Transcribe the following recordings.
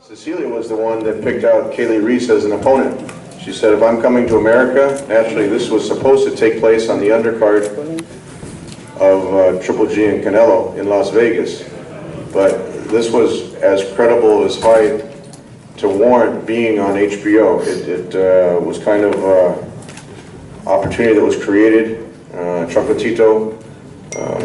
Cecilia was the one that picked out Kali Reis as an opponent. She said, if I'm coming to America, naturally this was supposed to take place on the undercard of Triple G and Canelo in Las Vegas. But this was as credible as fight to warrant being on HBO. It was kind of opportunity that was created. Chocolatito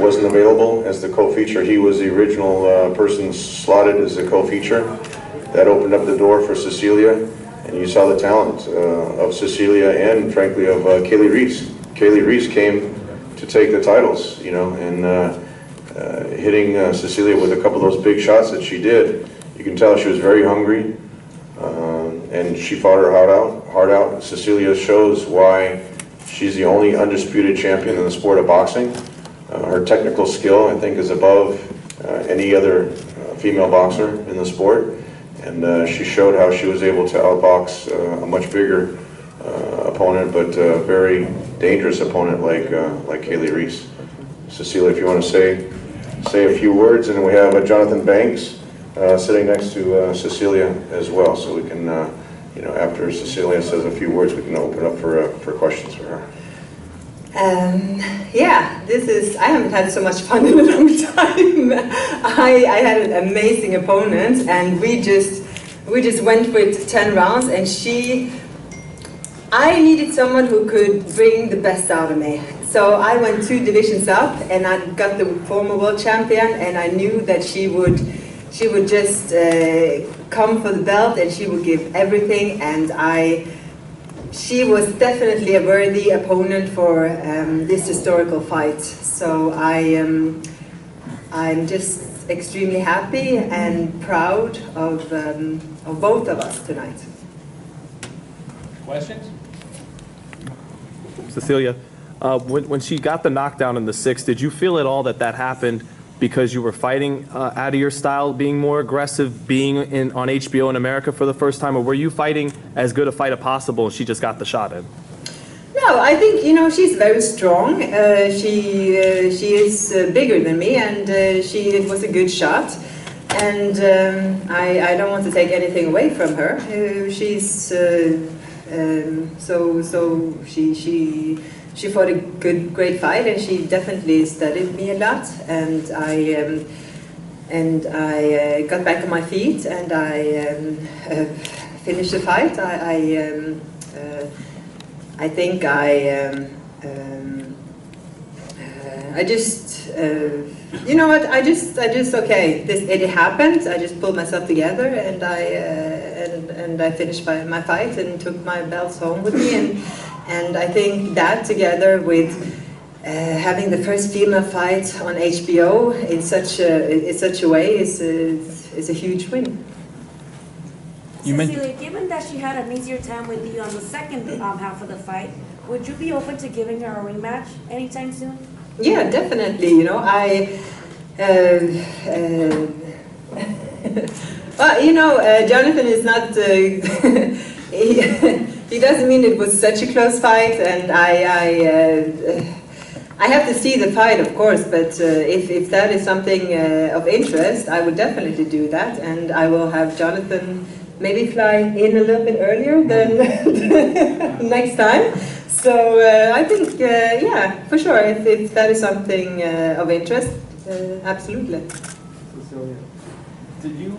wasn't available as the co-feature. He was the original person slotted as the co-feature. That opened up the door for Cecilia, and you saw the talent of Cecilia and, frankly, of Kali Reis. Kali Reis came to take the titles, you know, and hitting Cecilia with a couple of those big shots that she did. You can tell she was very hungry, and she fought her heart out. Cecilia shows why she's the only undisputed champion in the sport of boxing. Her technical skill, I think, is above any other female boxer in the sport. And she showed how she was able to outbox a much bigger opponent, but a very dangerous opponent like Kali Reis. Cecilia, if you want to say a few words, and then we have Jonathan Banks sitting next to Cecilia as well, so we can, you know, after Cecilia says a few words, we can open up for questions for her. Yeah, I haven't had so much fun in a long time. I had an amazing opponent, and we just went with 10 rounds, and I needed someone who could bring the best out of me. So I went 2 divisions up, and I got the former world champion, and I knew that she would just come for the belt, and she would give everything, and she was definitely a worthy opponent for this historical fight. So I'm just extremely happy and proud of both of us tonight. Questions? Cecilia, when she got the knockdown in the 6th, did you feel at all that happened because you were fighting out of your style, being more aggressive, being on HBO in America for the first time, or were you fighting as good a fight as possible and she just got the shot in? No, I think, you know, she's very strong. She is bigger than me, and it was a good shot. And I don't want to take anything away from her. She fought a great fight, and she definitely studied me a lot. And I got back on my feet, and I finished the fight. I think you know what? Okay. It happened. I just pulled myself together, and I finished my fight and took my belts home with me. And I think that, together with having the first female fight on HBO in such a way, is a huge win. Cecilia, given that she had an easier time with you on the second half of the fight, would you be open to giving her a rematch anytime soon? Yeah, definitely. You know, well, you know, Jonathan is not. He doesn't mean it was such a close fight, and I have to see the fight, of course. But if that is something of interest, I would definitely do that, and I will have Jonathan maybe fly in a little bit earlier than next time. So I think, yeah, for sure, if that is something of interest, absolutely. Cecilia, did you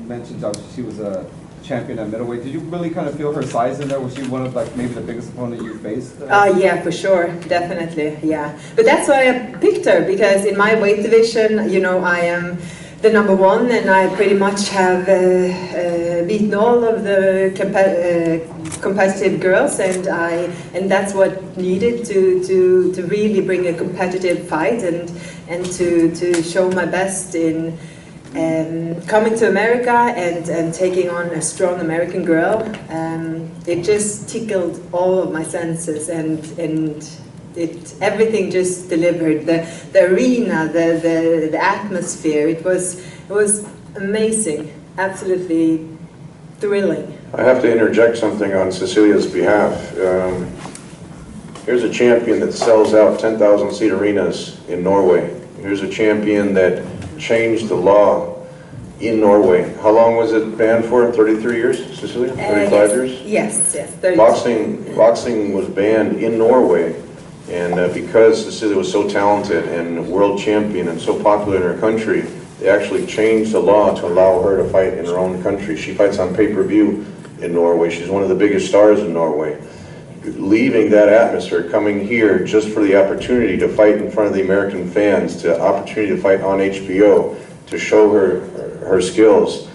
mentioned obviously she was a champion at middleweight. Did you really kind of feel her size in there? Was she one of maybe the biggest opponent you faced? Yeah, for sure, definitely, yeah. But that's why I picked her, because in my weight division, you know, I am the #1, and I pretty much have beaten all of the competitive girls, and that's what needed to really bring a competitive fight and to show my best in coming to America and taking on a strong American girl. It just tickled all of my senses, and everything just delivered. The arena, the atmosphere. It was amazing, absolutely thrilling. I have to interject something on Cecilia's behalf. Here's a champion that sells out 10,000-seat arenas in Norway. Here's a champion that changed the law in Norway. How long was it banned for? 33 years, Cecilia? 35 years? Yes, 30. Boxing was banned in Norway, and because Cecilia was so talented and world champion and so popular in her country, they actually changed the law to allow her to fight in her own country. She fights on pay-per-view in Norway. She's one of the biggest stars in Norway. Leaving that atmosphere, coming here just for the opportunity to fight in front of the American fans, the opportunity to fight on HBO, to show her skills,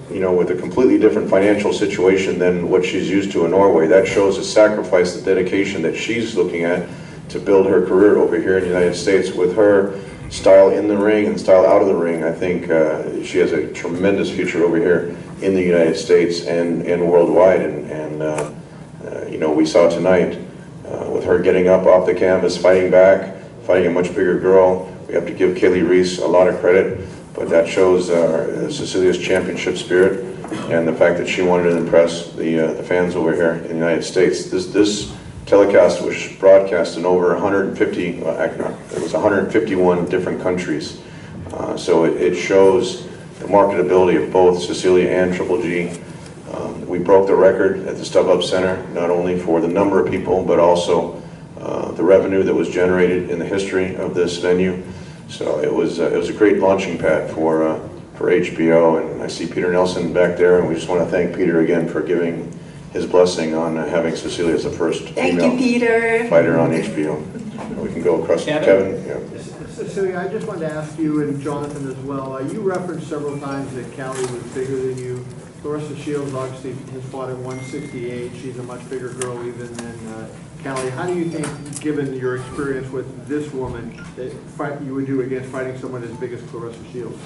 you know, with a completely different financial situation than what she's used to in Norway. That shows the sacrifice, the dedication that she's looking at to build her career over here in the United States. With her style in the ring and style out of the ring, I think she has a tremendous future over here in the United States and worldwide. You know, we saw tonight with her getting up off the canvas, fighting back, fighting a much bigger girl. We have to give Kali Reis a lot of credit, but that shows Cecilia's championship spirit and the fact that she wanted to impress the fans over here in the United States. This telecast was broadcast in over 150, it was 151 different countries. So it shows the marketability of both Cecilia and Triple G. We broke the record at the Stubhub Center, not only for the number of people, but also the revenue that was generated in the history of this venue. So it was a great launching pad for HBO, and I see Peter Nelson back there, and we just want to thank Peter again for giving his blessing on having Cecilia as the first female fighter on HBO. We can go across to Kevin. Yeah. Cecilia, I just wanted to ask you, and Jonathan as well, you referenced several times that Kali was bigger than you. Claressa Shields obviously has fought at 168. She's a much bigger girl even than Kali. How do you think, given your experience with this woman, that you would do against fighting someone as big as Claressa Shields?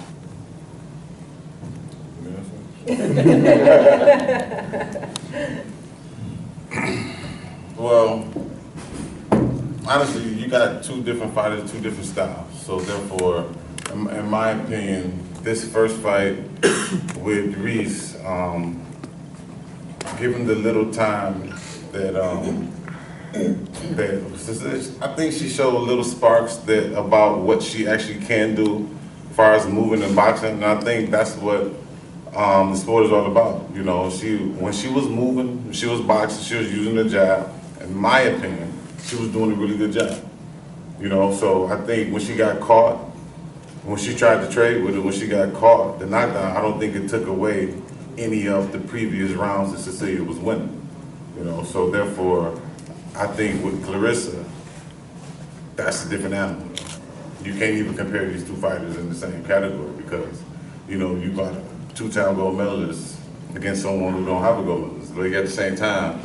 Well, honestly, you got two different fighters, two different styles. So therefore, in my opinion, this first fight with Reis, given the little time that I think she showed little sparks about what she actually can do as far as moving and boxing, and I think that's what the sport is all about. You know, when she was moving, when she was boxing, she was using the jab. In my opinion, she was doing a really good job. You know, so I think when she got caught, when she tried to trade with it, when she got caught, the knockdown, I don't think it took away any of the previous rounds that Cecilia was winning. You know, so therefore, I think with Claressa, that's a different animal. You can't even compare these two fighters in the same category because, you know, you got a two-time gold medalist against someone who don't have a gold medalist. But at the same time,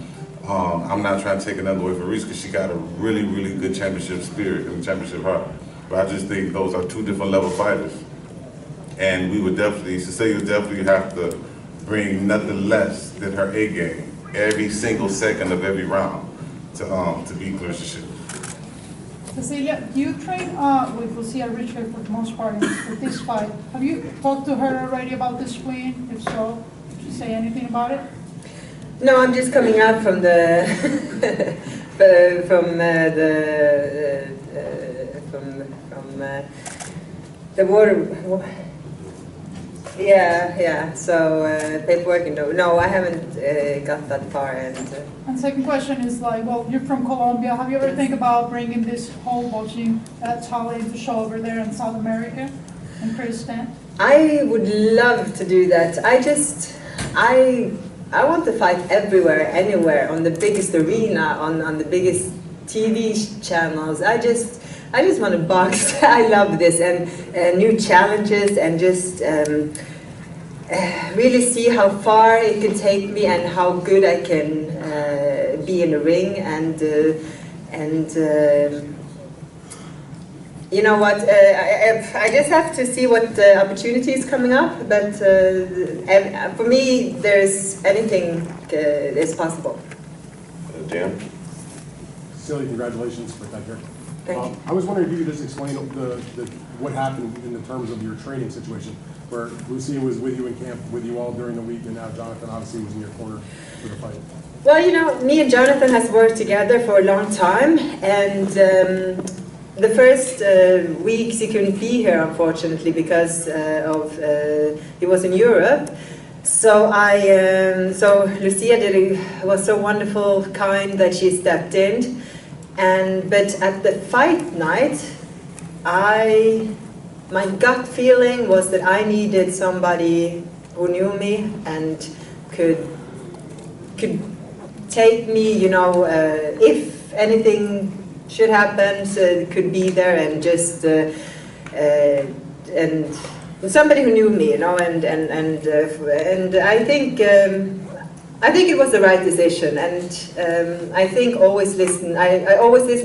I'm not trying to take another away from Reis because she got a really, really good championship spirit and championship heart. But I just think those are two different level fighters. And we would definitely, Cecilia would definitely have to bring nothing less than her A game every single second of every round to beat Claressa Shields. Cecilia, you trained with Lucia Richard for the most part for this fight. Have you talked to her already about this win? If so, did you say anything about it? No, I'm just coming out from the the water. Yeah. So paperwork. No, I haven't got that far. And second question is like, well, you're from Colombia. Have you ever think about bringing this whole boxing talent to show over there in South America and Kyrgyzstan? I would love to do that. I want to fight everywhere, anywhere, on the biggest arena, on the biggest TV channels. I just want to box. I love this and new challenges and just really see how far it can take me and how good I can be in the ring and you know what? I just have to see what opportunity is coming up. But for me, there's anything is possible. Dan? Cecilia, congratulations for that here. Thank you. I was wondering if you could just explain what happened in the terms of your training situation, where Lucia was with you in camp, with you all during the week, and now Jonathan obviously was in your corner for the fight. Well, you know, me and Jonathan has worked together for a long time, and the first weeks he couldn't be here, unfortunately, because he was in Europe. So so Lucia was so wonderful, kind that she stepped in, but at the fight night, my gut feeling was that I needed somebody who knew me and could take me, you know, if anything should happen, so could be there and just and somebody who knew me, you know, and I think it was the right decision, and I think I always listen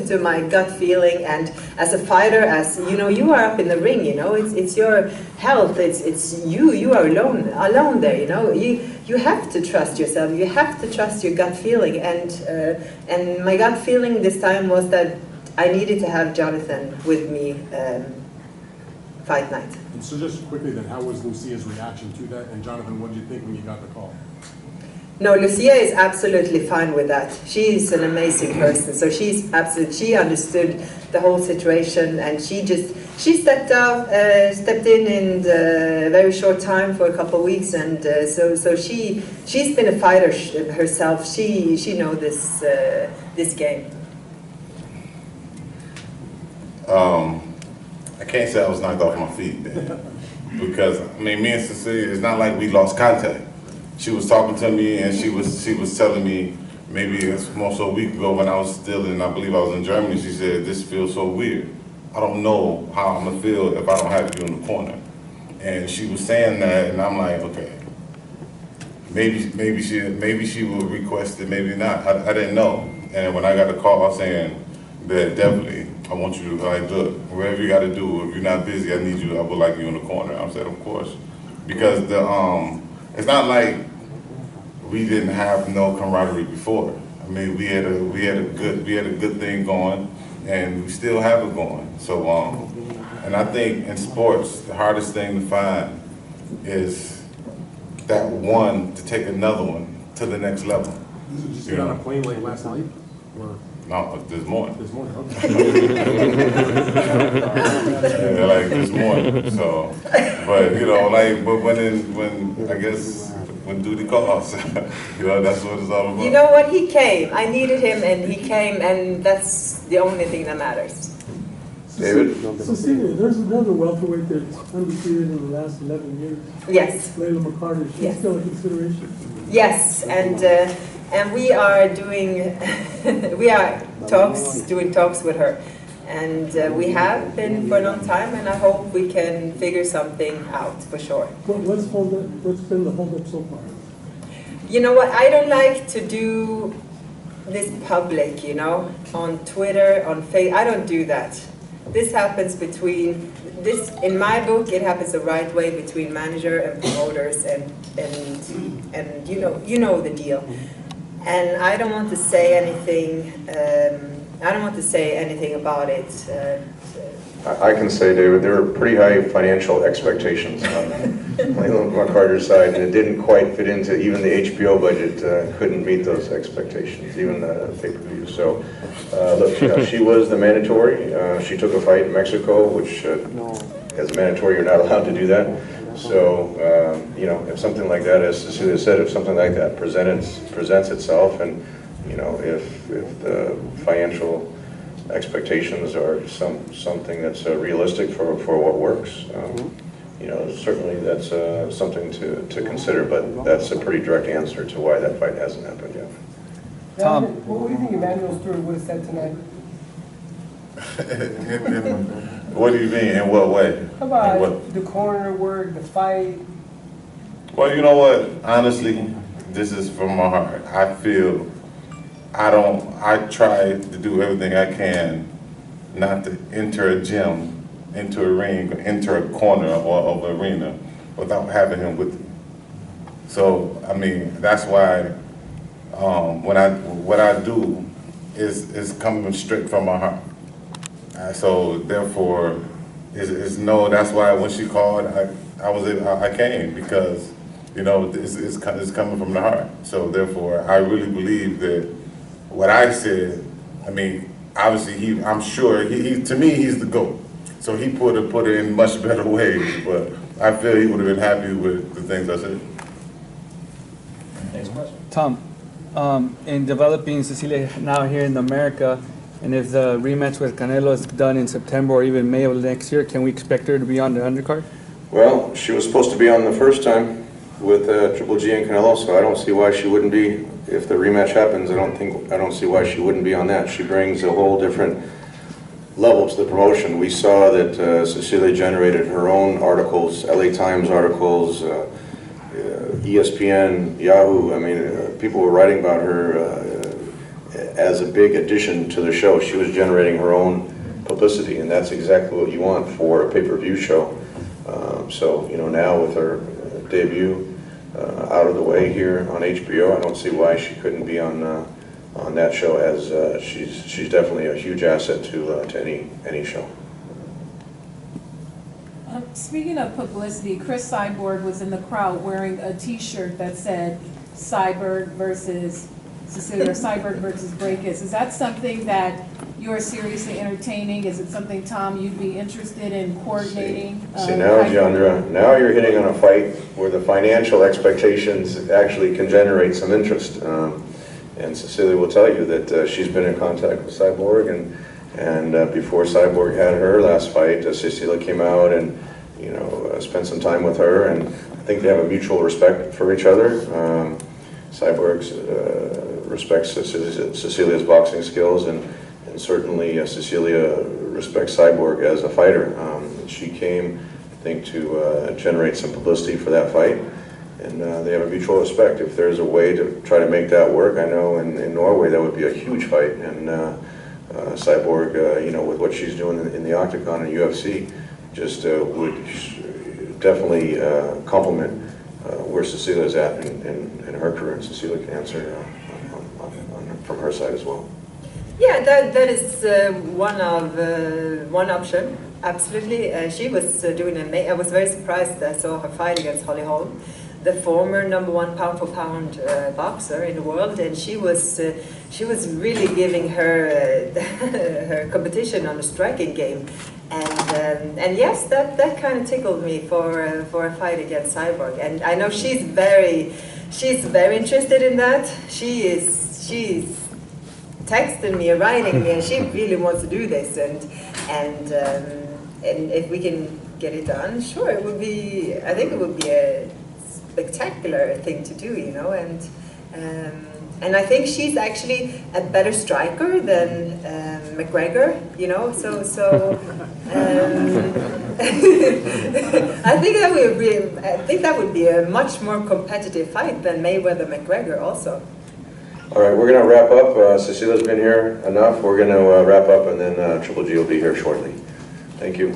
to my gut feeling, and as a fighter, as you know, you are up in the ring, you know, it's your health, it's you are alone there, you know, you have to trust yourself, you have to trust your gut feeling, and my gut feeling this time was that I needed to have Jonathan with me fight night. And so just quickly then, how was Lucia's reaction to that? And Jonathan, what did you think when you got the call? No, Lucia is absolutely fine with that. She's an amazing person, so she understood the whole situation, and she stepped in a very short time for a couple of weeks, and so she's been a fighter herself. She knows this game. I can't say I was knocked off my feet then, because I mean, me and Cecilia, it's not like we lost contact. She was talking to me, and she was telling me, maybe it's more so a week ago when I was still in, I believe I was in Germany, she said, this feels so weird. I don't know how I'm gonna feel if I don't have you in the corner. And she was saying that, and I'm like, okay, maybe she will request it, maybe not. I didn't know. And when I got the call saying that definitely, I want you to, like, look, whatever you got to do, if you're not busy, I need you, I would like you in the corner. I said, of course. Because it's not like we didn't have no camaraderie before. I mean, we had a good thing going, and we still have it going. So, and I think in sports, the hardest thing to find is that one to take another one to the next level. Did you sit on a plane like last night? Or? No, this morning. This morning, okay. Yeah, like this morning. So, but you know, like, but when duty calls, you know, that's what it's all about. You know what? He came. I needed him, and he came, and that's the only thing that matters. David? Cecilia, there's another welterweight that's undefeated in the last 11 years. Yes. Layla McCarter. She's Yes. still a consideration. Yes, and we are doing doing talks with her, and we have been for a long time, and I hope we can figure something out for sure. What's been the holdup so far? You know what? I don't like to do this public, you know, on Twitter, on Facebook. I don't do that. This happens in my book, it happens the right way between manager and promoters, and you know the deal. And I don't want to say anything. I don't want to say anything about it. I can say, David, there were pretty high financial expectations on Layla McCarter's side, and it didn't quite fit into even the HBO budget. Couldn't meet those expectations, even the pay-per-view. So, look, she was the mandatory. She took a fight in Mexico, which, as a mandatory, you're not allowed to do that. So, you know, if something like that, as Cecilia said, if something like that presents itself, and you know, if the financial expectations are something that's realistic for what works, you know, certainly that's something to consider. But that's a pretty direct answer to why that fight hasn't happened yet. Tom, what do you think Emmanuel Stewart would have said tonight? What do you mean? In what way? About the corner work, the fight. Well, you know what? Honestly, this is from my heart. I feel I try to do everything I can not to enter a gym, enter a ring, enter a corner of an arena without having him with me. So, I mean, that's why what I do is coming straight from my heart. So therefore, that's why when she called, I came, because you know it's coming from the heart. So therefore, I really believe that what I said, I mean, I obviously, I'm sure, to me, he's the GOAT. So he put it in much better ways, but I feel he would have been happy with the things I said. Next question. Tom, in developing Cecilia now here in America, and if the rematch with Canelo is done in September or even May of next year, can we expect her to be on the undercard? Well, she was supposed to be on the first time with Triple G and Canelo, so I don't see why she wouldn't be. If the rematch happens, I don't see why she wouldn't be on that. She brings a whole different level to the promotion. We saw that Cecilia generated her own articles, LA Times articles, ESPN, Yahoo. I mean, people were writing about her as a big addition to the show. She was generating her own publicity, and that's exactly what you want for a pay-per-view show. So, you know, now with her debut out of the way here on HBO, I don't see why she couldn't be on that show, as she's definitely a huge asset to any show. Speaking of publicity, Chris Cyborg was in the crowd wearing a T-shirt that said Cyborg versus Cecilia, or Cyborg versus Braekhus. Is that something that you're seriously entertaining? Is it something, Tom, you'd be interested in coordinating? See now, Jandra, now you're hitting on a fight where the financial expectations actually can generate some interest. And Cecilia will tell you that she's been in contact with Cyborg, and before Cyborg had her last fight, Cecilia came out and, you know, spent some time with her, and I think they have a mutual respect for each other. Cyborg respects Cecilia's boxing skills, and certainly Cecilia respects Cyborg as a fighter. She came, I think, to generate some publicity for that fight, and they have a mutual respect. If there's a way to try to make that work, I know in Norway that would be a huge fight, and Cyborg, you know, with what she's doing in the Octagon and UFC, just would definitely complement where Cecilia's at in her career, and Cecilia can answer from her side as well. Yeah, that is one option. Absolutely, she was doing amazing. I was very surprised. I saw her fight against Holly Holm, the former #1 pound-for-pound boxer in the world, and she was really giving her her competition on the striking game, and yes, that kind of tickled me for a fight against Cyborg, and I know she's very interested in that. She's texting me or writing me, and she really wants to do this, and if we can get it done, sure, it would be. I think it would be a spectacular thing to do, you know, and I think she's actually a better striker than McGregor, you know, so I think that would be a much more competitive fight than Mayweather McGregor also. All right, we're going to wrap up. Cecilia's been here enough. We're going to wrap up, and then Triple G will be here shortly. Thank you.